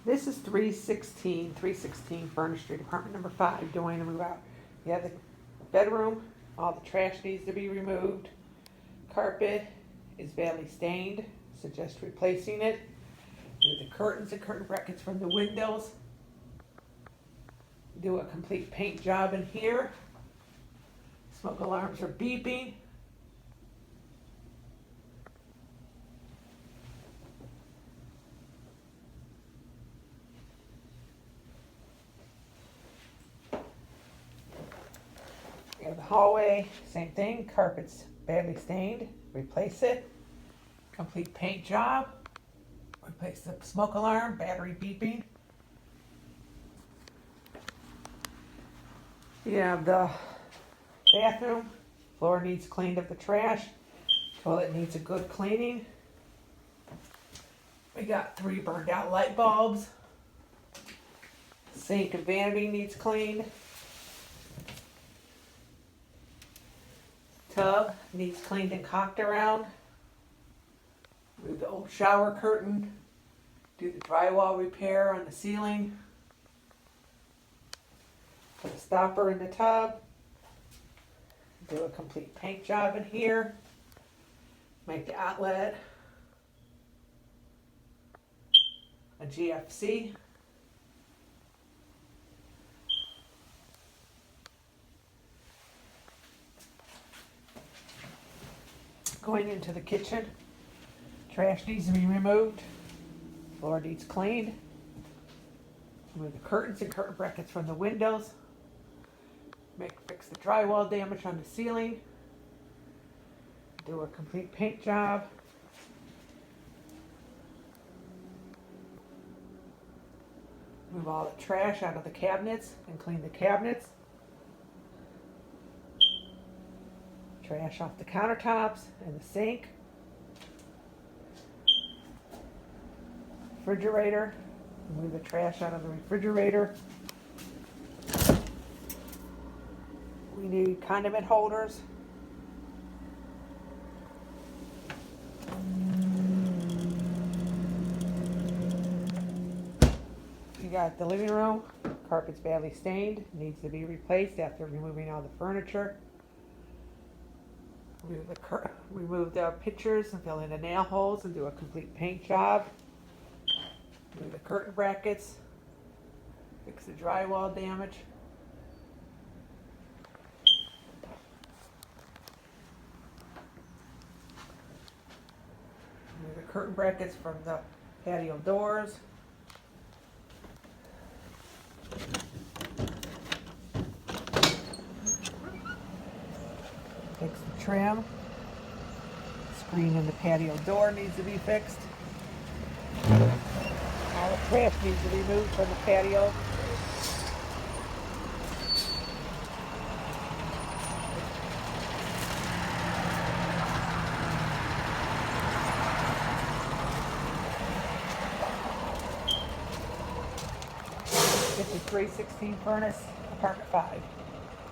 This is 316 Furnace Street, apartment number 5, doing a move out. You have the bedroom, all the trash needs to be removed. Carpet is badly stained, suggest replacing it. Remove the curtains and curtain brackets from the windows. Do a complete paint job in here. Smoke alarms are beeping. We have the hallway, same thing, carpet's badly stained, replace it. Complete paint job, replace the smoke alarm, battery beeping. You have the bathroom, floor needs cleaned of the trash, toilet needs a good cleaning. We got 3 burned out light bulbs. Sink and vanity needs cleaned. Tub needs cleaned and caulked around. Move the old shower curtain. Do the drywall repair on the ceiling. Put a stopper in the tub. Do a complete paint job in here. Make the outlet a GFC. Going into the kitchen, trash needs to be removed, floor needs cleaned. Remove the curtains and curtain brackets from the windows. Fix the drywall damage on the ceiling. Do a complete paint job. Move all the trash out of the cabinets and clean the cabinets. Trash off the countertops and the sink. Refrigerator. Move the trash out of the refrigerator. We need condiment holders. You got the living room. Carpet's badly stained. Needs to be replaced after removing all the furniture. Remove the pictures and fill in the nail holes and do a complete paint job. Remove the curtain brackets. Fix the drywall damage. Remove the curtain brackets from the patio doors. Fix the trim. Screen in the patio door needs to be fixed. All the trash needs to be removed from the patio. This is 316 Furnace, apartment 5.